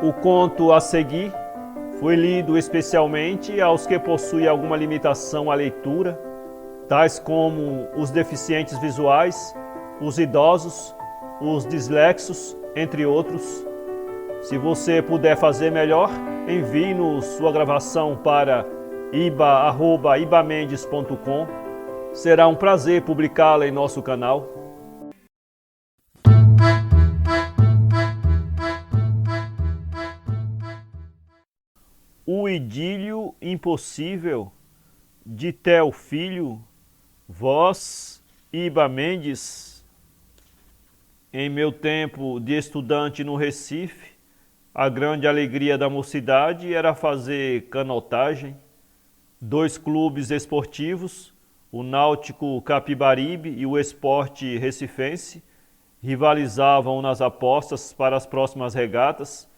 O conto a seguir foi lido especialmente aos que possuem alguma limitação à leitura, tais como os deficientes visuais, os idosos, os dislexos, entre outros. Se você puder fazer melhor, envie-nos sua gravação para iba@ibamendes.com. Será um prazer publicá-la em nosso canal. O idílio impossível de Theo Filho, voz Iba Mendes. Em meu tempo de estudante no Recife, a grande alegria da mocidade era fazer canotagem. 2 clubes esportivos, o Náutico Capibaribe e o Esporte Recifense, rivalizavam nas apostas para as próximas regatas,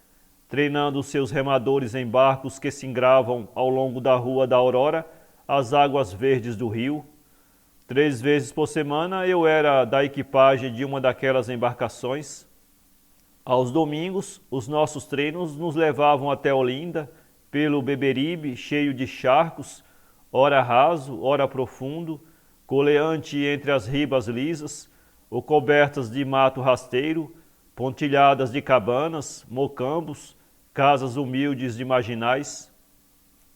treinando seus remadores em barcos que singravam ao longo da Rua da Aurora as águas verdes do rio. 3 vezes por semana eu era da equipagem de uma daquelas embarcações. Aos domingos, os nossos treinos nos levavam até Olinda, pelo Beberibe, cheio de charcos, ora raso, ora profundo, coleante entre as ribas lisas, ou cobertas de mato rasteiro, pontilhadas de cabanas, mocambos, casas humildes de marginais.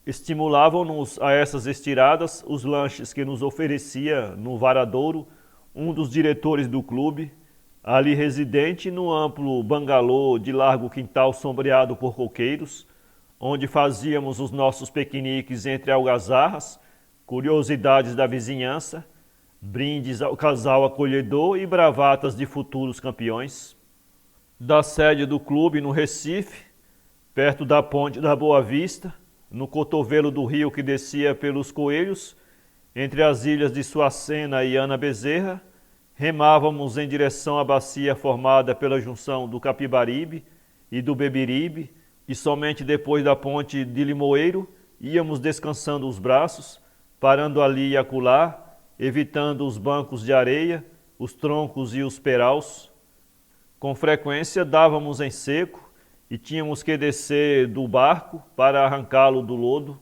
Estimulavam-nos a essas estiradas os lanches que nos oferecia no Varadouro um dos diretores do clube, ali residente no amplo bangalô de largo quintal sombreado por coqueiros, onde fazíamos os nossos piqueniques entre algazarras, curiosidades da vizinhança, brindes ao casal acolhedor e bravatas de futuros campeões. Da sede do clube no Recife, perto da ponte da Boa Vista, no cotovelo do rio que descia pelos Coelhos, entre as ilhas de Suacena e Ana Bezerra, remávamos em direção à bacia formada pela junção do Capibaribe e do Beberibe, e somente depois da ponte de Limoeiro íamos descansando os braços, parando ali e acolá, evitando os bancos de areia, os troncos e os peraus. Com frequência dávamos em seco e tínhamos que descer do barco para arrancá-lo do lodo.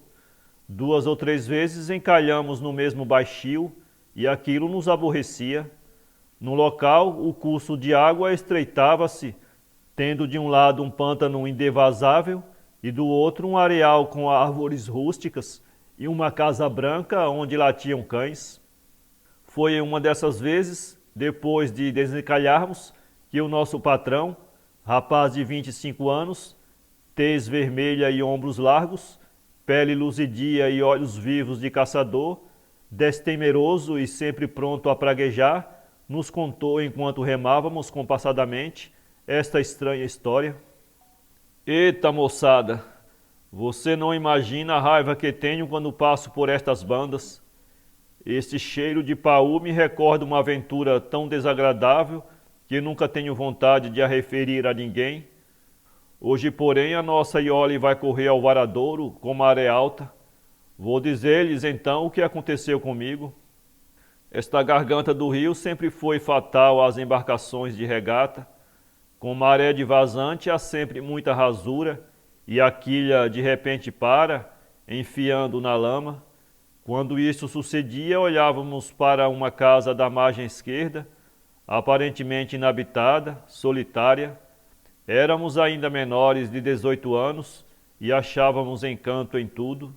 2 ou 3 vezes encalhamos no mesmo baixio e aquilo nos aborrecia. No local, o curso de água estreitava-se, tendo de um lado um pântano indevasável e do outro um areal com árvores rústicas e uma casa branca onde latiam cães. Foi em uma dessas vezes, depois de desencalharmos, que o nosso patrão, rapaz de 25 anos, tez vermelha e ombros largos, pele luzidia e olhos vivos de caçador, destemeroso e sempre pronto a praguejar, nos contou enquanto remávamos compassadamente esta estranha história. Eita, moçada, você não imagina a raiva que tenho quando passo por estas bandas. Este cheiro de paú me recorda uma aventura tão desagradável que nunca tenho vontade de a referir a ninguém. Hoje, porém, a nossa Iole vai correr ao Varadouro com maré alta. Vou dizer-lhes então o que aconteceu comigo. Esta garganta do rio sempre foi fatal às embarcações de regata. Com maré de vazante há sempre muita rasura e a quilha de repente para, enfiando na lama. Quando isso sucedia, olhávamos para uma casa da margem esquerda, aparentemente inabitada, solitária. Éramos ainda menores de 18 anos e achávamos encanto em tudo.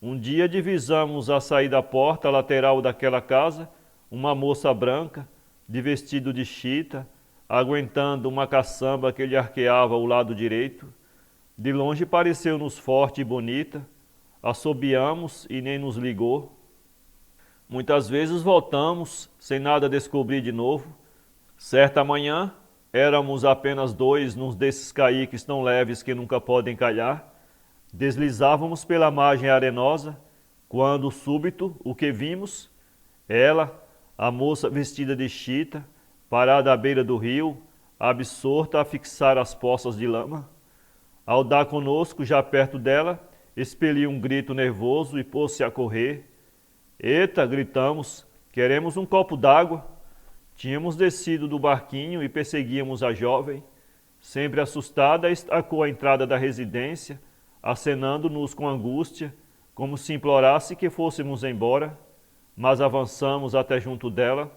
Um dia divisamos a sair da porta lateral daquela casa uma moça branca, de vestido de chita, aguentando uma caçamba que lhe arqueava o lado direito. De longe pareceu-nos forte e bonita. Assobiamos e nem nos ligou. Muitas vezes voltamos, sem nada descobrir de novo. Certa manhã, éramos apenas 2 num desses caiques tão leves que nunca podem calhar. Deslizávamos pela margem arenosa, quando, súbito, o que vimos? Ela, a moça vestida de chita, parada à beira do rio, absorta a fixar as poças de lama. Ao dar conosco, já perto dela, expeliu um grito nervoso e pôs-se a correr. Eita, gritamos, queremos um copo d'água. Tínhamos descido do barquinho e perseguíamos a jovem. sempre assustada, estacou a entrada da residência, acenando-nos com angústia, como se implorasse que fôssemos embora, mas avançamos até junto dela.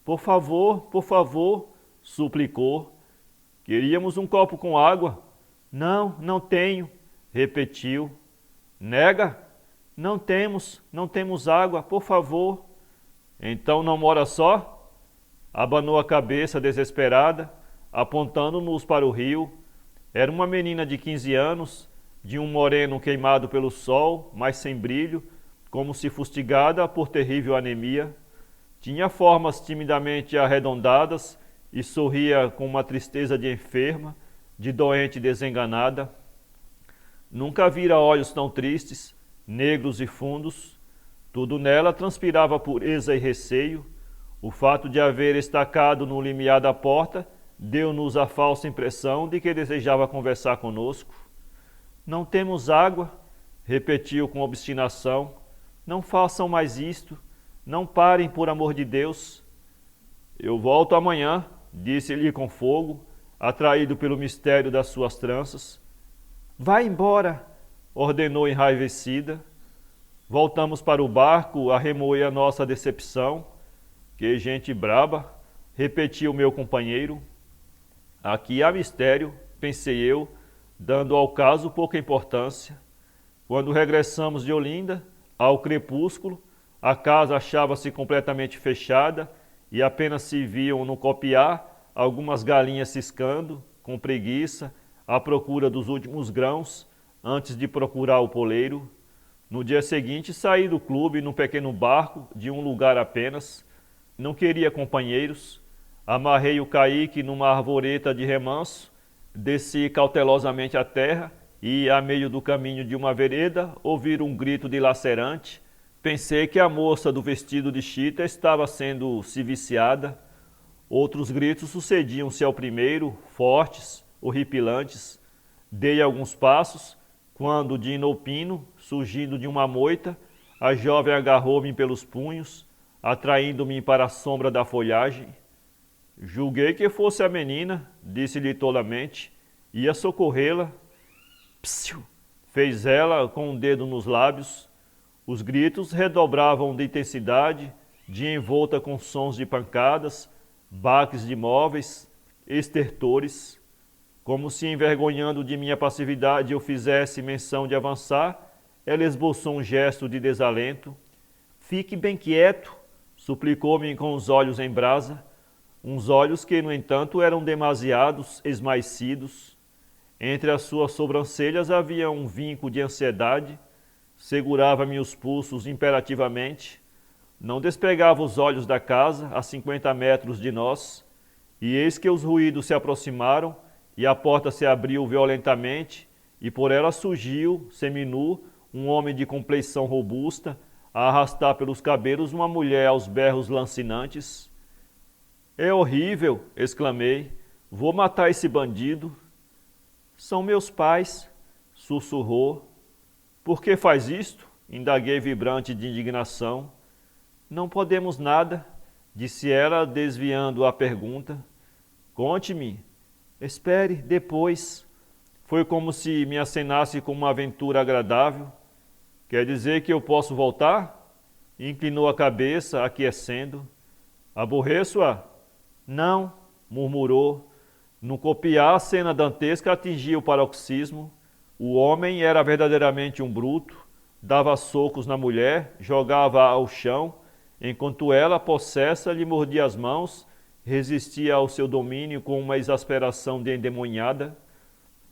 Por favor, suplicou. Queríamos um copo com água. Não, não tenho, repetiu. Nega? Não temos água, por favor. Então não mora só? Abanou a cabeça desesperada, apontando-nos para o rio. Era uma menina de 15 anos, de um moreno queimado pelo sol, mas sem brilho, como se fustigada por terrível anemia. Tinha formas timidamente arredondadas e sorria com uma tristeza de enferma, de doente desenganada. Nunca vira olhos tão tristes, negros e fundos. Tudo nela transpirava pureza e receio. O fato de haver estacado no limiar da porta deu-nos a falsa impressão de que desejava conversar conosco. Não temos água, repetiu com obstinação. Não façam mais isto. Não parem, por amor de Deus. Eu volto amanhã, disse-lhe com fogo, atraído pelo mistério das suas tranças. Vá embora, ordenou enraivecida. Voltamos para o barco a remoer a nossa decepção. Que gente braba, repetiu meu companheiro. Aqui há mistério, pensei eu, dando ao caso pouca importância. Quando regressamos de Olinda, ao crepúsculo, a casa achava-se completamente fechada e apenas se viam no copiar algumas galinhas ciscando, com preguiça, à procura dos últimos grãos, antes de procurar o poleiro. No dia seguinte saí do clube num pequeno barco de um lugar apenas. Não queria companheiros. Amarrei o caíque numa arvoreta de remanso, desci cautelosamente a terra e, a meio do caminho de uma vereda, ouvi um grito dilacerante. Pensei que a moça do vestido de chita estava sendo viciada. Outros gritos sucediam-se ao primeiro, fortes, horripilantes. Dei alguns passos, quando, de inopino, surgindo de uma moita, a jovem agarrou-me pelos punhos, atraindo-me para a sombra da folhagem. Julguei que fosse a menina, disse-lhe tolamente, ia socorrê-la. Psiu! Fez ela com um dedo nos lábios. Os gritos redobravam de intensidade, de envolta com sons de pancadas, baques de móveis, estertores. Como se envergonhando de minha passividade eu fizesse menção de avançar, ela esboçou um gesto de desalento. Fique bem quieto, suplicou-me com os olhos em brasa, uns olhos que, no entanto, eram demasiados esmaecidos. Entre as suas sobrancelhas havia um vinco de ansiedade, segurava-me os pulsos imperativamente. Não despegava os olhos da casa, a 50 metros de nós, e eis que os ruídos se aproximaram, e a porta se abriu violentamente, e por ela surgiu, seminu, um homem de compleição robusta, a arrastar pelos cabelos uma mulher aos berros lancinantes. É horrível, exclamei, vou matar esse bandido. São meus pais, sussurrou. Por que faz isto? Indaguei vibrante de indignação. Não podemos nada, disse ela, desviando a pergunta. Conte-me. Espere, depois. Foi como se me acenasse com uma aventura agradável. Quer dizer que eu posso voltar? Inclinou a cabeça, aquecendo. Aborreço-a? Não, murmurou. No copiar, a cena dantesca atingia o paroxismo. O homem era verdadeiramente um bruto, dava socos na mulher, jogava ao chão, enquanto ela, possessa, lhe mordia as mãos, resistia ao seu domínio com uma exasperação de endemoniada.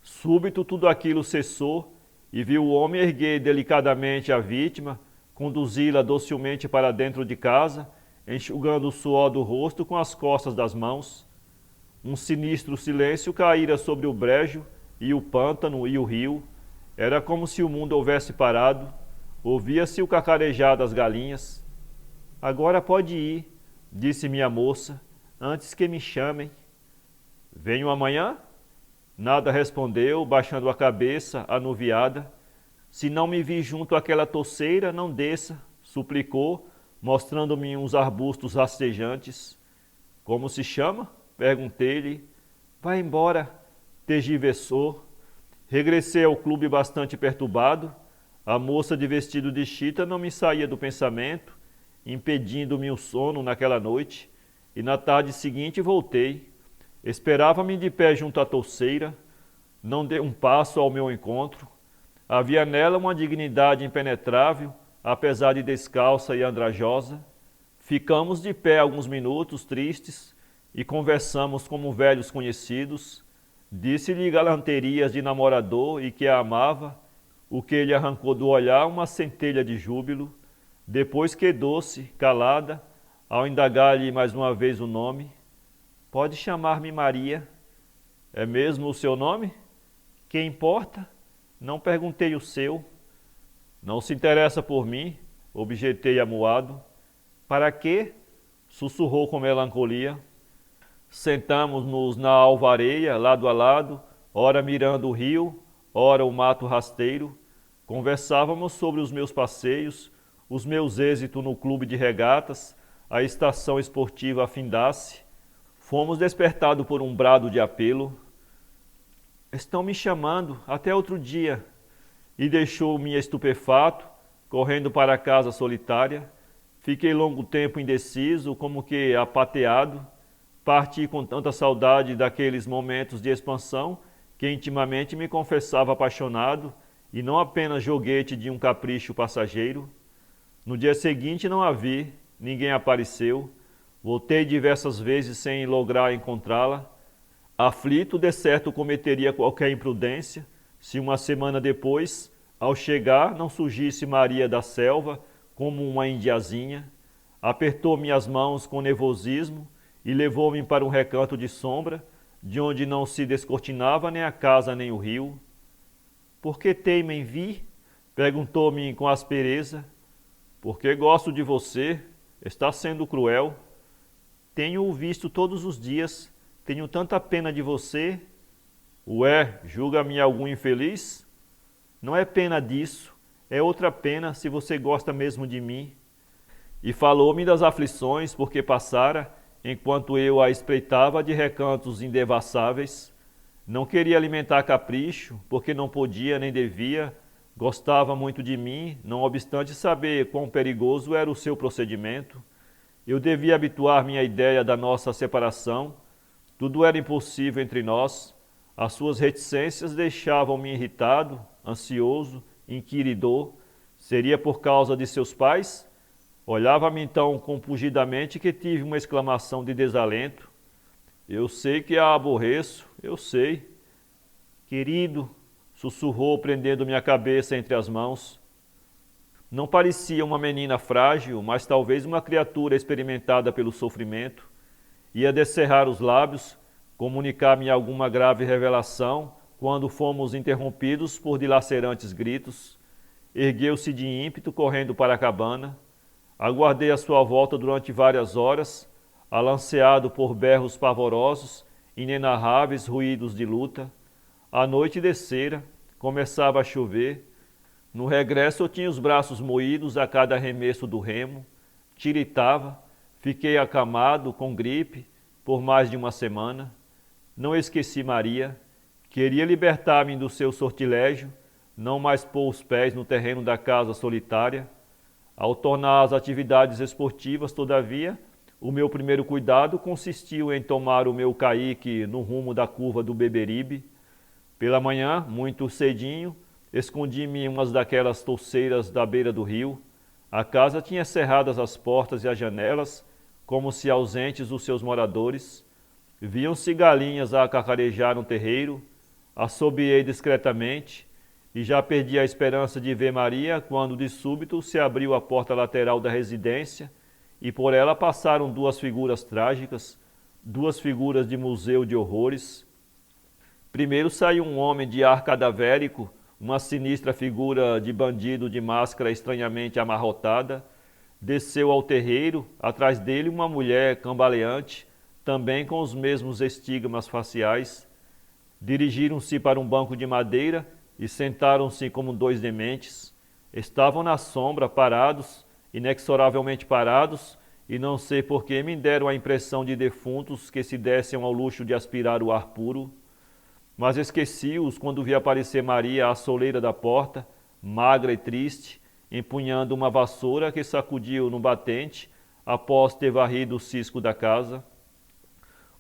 Súbito tudo aquilo cessou e viu o homem erguer delicadamente a vítima, conduzi-la docilmente para dentro de casa, enxugando o suor do rosto com as costas das mãos. Um sinistro silêncio caíra sobre o brejo e o pântano e o rio. Era como se o mundo houvesse parado. Ouvia-se o cacarejar das galinhas. Agora pode ir, disse minha moça, antes que me chamem. Venho amanhã? Nada respondeu, baixando a cabeça, anuviada. Se não me vi junto àquela touceira, não desça, suplicou, mostrando-me uns arbustos rastejantes. Como se chama? Perguntei-lhe. Vai embora, tergiversou. Regressei ao clube bastante perturbado. A moça de vestido de chita não me saía do pensamento, impedindo-me o sono naquela noite, e na tarde seguinte voltei. Esperava-me de pé junto à touceira, não dei um passo ao meu encontro. Havia nela uma dignidade impenetrável, apesar de descalça e andrajosa. Ficamos de pé alguns minutos tristes e conversamos como velhos conhecidos. Disse-lhe galanterias de namorador e que a amava, o que lhe arrancou do olhar uma centelha de júbilo. Depois quedou-se, calada, ao indagar-lhe mais uma vez o nome. Pode chamar-me Maria. É mesmo o seu nome? Que importa? Não perguntei o seu. Não se interessa por mim, objetei amuado. Para quê? Sussurrou com melancolia. Sentamos-nos na alvareia, lado a lado, ora mirando o rio, ora o mato rasteiro. Conversávamos sobre os meus passeios, os meus êxitos no clube de regatas, a estação esportiva afindasse. Fomos despertados por um brado de apelo. Estão me chamando, até outro dia. E deixou-me estupefato, correndo para a casa solitária. Fiquei longo tempo indeciso, como que apateado. Parti com tanta saudade daqueles momentos de expansão que intimamente me confessava apaixonado e não apenas joguete de um capricho passageiro. No dia seguinte não a vi, ninguém apareceu. Voltei diversas vezes sem lograr encontrá-la. Aflito, de certo cometeria qualquer imprudência, se uma semana depois, ao chegar, não surgisse Maria da selva como uma indiazinha. Apertou-me as mãos com nervosismo e levou-me para um recanto de sombra, de onde não se descortinava nem a casa nem o rio. Por que teima em vir? Perguntou-me com aspereza. Porque gosto de você, está sendo cruel. Tenho-o visto todos os dias, tenho tanta pena de você. Ué, julga-me algum infeliz? Não é pena disso, é outra pena se você gosta mesmo de mim. E falou-me das aflições porque passara, enquanto eu a espreitava de recantos indevassáveis. Não queria alimentar capricho, porque não podia nem devia. Gostava muito de mim, não obstante saber quão perigoso era o seu procedimento. Eu devia habituar-me à ideia da nossa separação. Tudo era impossível entre nós. As suas reticências deixavam-me irritado, ansioso, inquiridor. Seria por causa de seus pais? Olhava-me então compungidamente que tive uma exclamação de desalento. Eu sei que a aborreço, eu sei. Querido, sussurrou, prendendo minha cabeça entre as mãos. Não parecia uma menina frágil, mas talvez uma criatura experimentada pelo sofrimento. Ia descerrar os lábios, comunicar-me alguma grave revelação, quando fomos interrompidos por dilacerantes gritos. Ergueu-se de ímpeto, correndo para a cabana. Aguardei a sua volta durante várias horas, alanceado por berros pavorosos, inenarráveis ruídos de luta. A noite descera, começava a chover. No regresso eu tinha os braços moídos a cada arremesso do remo, tiritava, fiquei acamado, com gripe, por mais de uma semana. Não esqueci Maria, queria libertar-me do seu sortilégio, não mais pôr os pés no terreno da casa solitária. Ao tornar as atividades esportivas, todavia, o meu primeiro cuidado consistiu em tomar o meu caique no rumo da curva do Beberibe. Pela manhã, muito cedinho, escondi-me em umas daquelas touceiras da beira do rio. A casa tinha cerradas as portas e as janelas, como se ausentes os seus moradores. Viam-se galinhas a cacarejar no terreiro. Assobiei discretamente e já perdi a esperança de ver Maria quando de súbito se abriu a porta lateral da residência e por ela passaram duas figuras trágicas, duas figuras de museu de horrores. Primeiro saiu um homem de ar cadavérico, uma sinistra figura de bandido de máscara estranhamente amarrotada. Desceu ao terreiro, atrás dele uma mulher cambaleante, também com os mesmos estigmas faciais. Dirigiram-se para um banco de madeira e sentaram-se como dois dementes. Estavam na sombra, parados, inexoravelmente parados, e não sei por que me deram a impressão de defuntos que se dessem ao luxo de aspirar o ar puro. Mas esqueci-os quando vi aparecer Maria à soleira da porta, magra e triste, empunhando uma vassoura que sacudiu no batente após ter varrido o cisco da casa.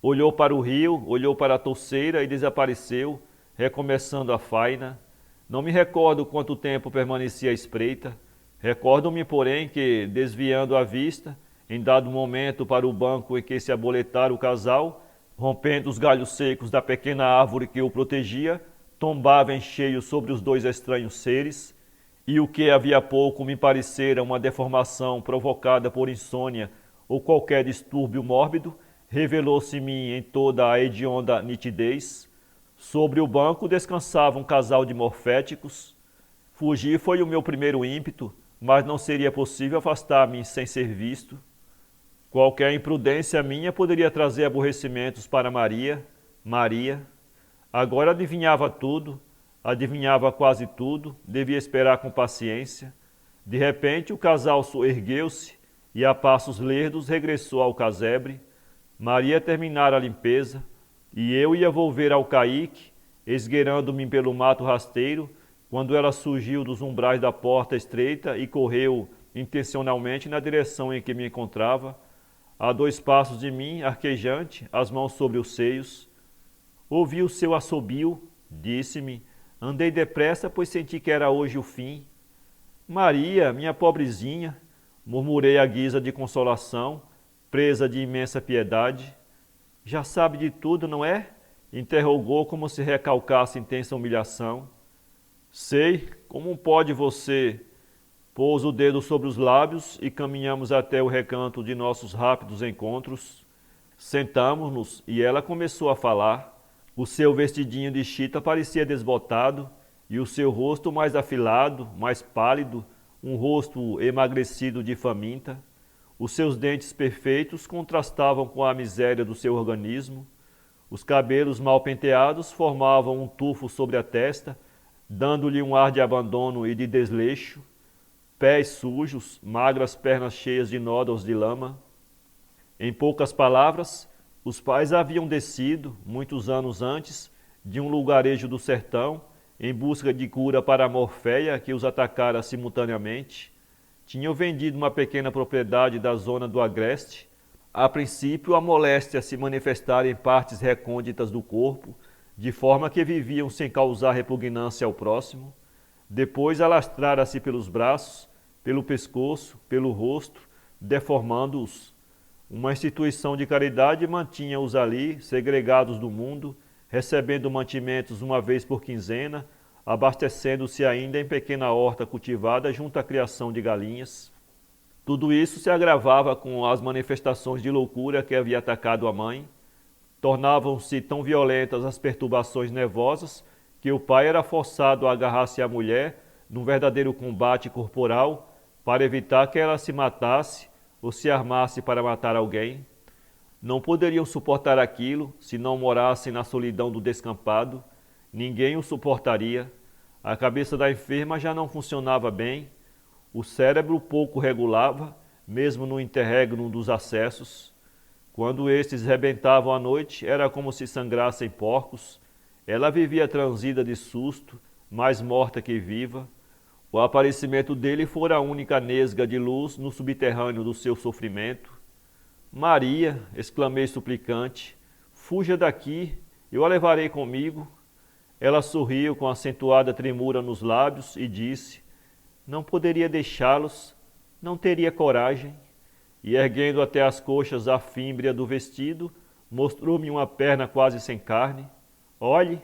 Olhou para o rio, olhou para a touceira e desapareceu, recomeçando a faina. Não me recordo quanto tempo permanecia à espreita. Recordo-me, porém, que, desviando a vista, em dado momento para o banco em que se aboletara o casal, rompendo os galhos secos da pequena árvore que o protegia, tombava em cheio sobre os dois estranhos seres, e o que havia pouco me parecera uma deformação provocada por insônia ou qualquer distúrbio mórbido, revelou-se-me em toda a hedionda nitidez. Sobre o banco descansava um casal de morféticos. Fugir foi o meu primeiro ímpeto, mas não seria possível afastar-me sem ser visto. Qualquer imprudência minha poderia trazer aborrecimentos para Maria. Agora adivinhava tudo, adivinhava quase tudo, devia esperar com paciência. De repente o casal ergueu-se e a passos lerdos regressou ao casebre. Maria terminara a limpeza e eu ia volver ao caique, esgueirando-me pelo mato rasteiro, quando ela surgiu dos umbrais da porta estreita e correu intencionalmente na direção em que me encontrava. A 2 passos de mim, arquejante, as mãos sobre os seios. Ouvi o seu assobio, disse-me. Andei depressa, pois senti que era hoje o fim. Maria, minha pobrezinha, murmurei à guisa de consolação, presa de imensa piedade. Já sabe de tudo, não é? Interrogou como se recalcasse intensa humilhação. Sei, como pode você... Pôs o dedo sobre os lábios e caminhamos até o recanto de nossos rápidos encontros. Sentamo-nos e ela começou a falar. O seu vestidinho de chita parecia desbotado e o seu rosto mais afilado, mais pálido, um rosto emagrecido de faminta. Os seus dentes perfeitos contrastavam com a miséria do seu organismo. Os cabelos mal penteados formavam um tufo sobre a testa, dando-lhe um ar de abandono e de desleixo. Pés sujos, magras pernas cheias de nódoas de lama. Em poucas palavras, os pais haviam descido, muitos anos antes, de um lugarejo do sertão, em busca de cura para a morféia que os atacara simultaneamente. Tinham vendido uma pequena propriedade da zona do agreste. A princípio, a moléstia se manifestara em partes recônditas do corpo, de forma que viviam sem causar repugnância ao próximo. Depois alastrara-se pelos braços, pelo pescoço, pelo rosto, deformando-os. Uma instituição de caridade mantinha-os ali, segregados do mundo, recebendo mantimentos uma vez por quinzena, abastecendo-se ainda em pequena horta cultivada junto à criação de galinhas. Tudo isso se agravava com as manifestações de loucura que havia atacado a mãe. Tornavam-se tão violentas as perturbações nervosas que o pai era forçado a agarrar-se à mulher num verdadeiro combate corporal para evitar que ela se matasse ou se armasse para matar alguém. Não poderiam suportar aquilo se não morassem na solidão do descampado. Ninguém o suportaria. A cabeça da enferma já não funcionava bem. O cérebro pouco regulava, mesmo no interregno dos acessos. Quando estes rebentavam à noite, era como se sangrassem porcos. Ela vivia transida de susto, mais morta que viva. O aparecimento dele fora a única nesga de luz no subterrâneo do seu sofrimento. Maria, exclamei suplicante, fuja daqui, eu a levarei comigo. Ela sorriu com acentuada tremura nos lábios e disse, não poderia deixá-los, não teria coragem. E erguendo até as coxas a fímbria do vestido, mostrou-me uma perna quase sem carne. Olhe!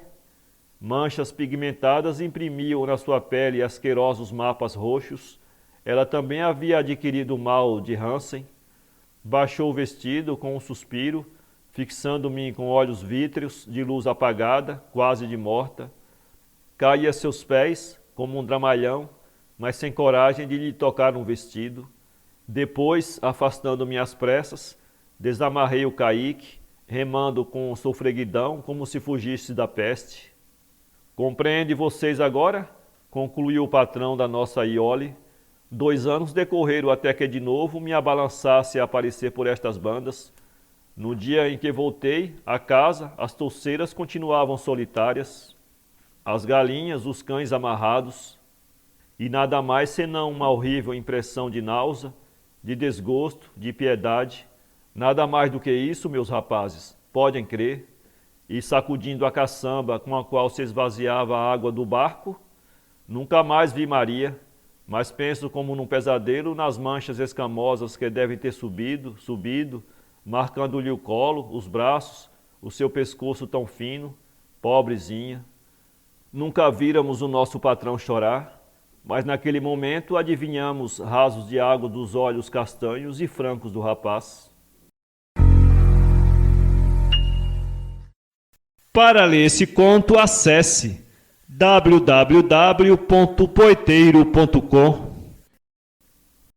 Manchas pigmentadas imprimiam na sua pele asquerosos mapas roxos. Ela também havia adquirido o mal de Hansen. Baixou o vestido com um suspiro, fixando-me com olhos vítreos, de luz apagada, quase de morta. Caí a seus pés, como um dramalhão, mas sem coragem de lhe tocar um vestido. Depois, afastando-me às pressas, desamarrei o caique, remando com sofreguidão, como se fugisse da peste. Compreende vocês agora? Concluiu o patrão da nossa Iole. 2 anos decorreram até que de novo me abalançasse a aparecer por estas bandas. No dia em que voltei à casa, as touceiras continuavam solitárias, as galinhas, os cães amarrados, e nada mais senão uma horrível impressão de náusea, de desgosto, de piedade. Nada mais do que isso, meus rapazes, podem crer. E sacudindo a caçamba com a qual se esvaziava a água do barco, nunca mais vi Maria, mas penso como num pesadelo nas manchas escamosas que devem ter subido, marcando-lhe o colo, os braços, o seu pescoço tão fino, pobrezinha. Nunca víramos o nosso patrão chorar, mas naquele momento adivinhamos rasos de água dos olhos castanhos e francos do rapaz. Para ler esse conto, acesse www.poeteiro.com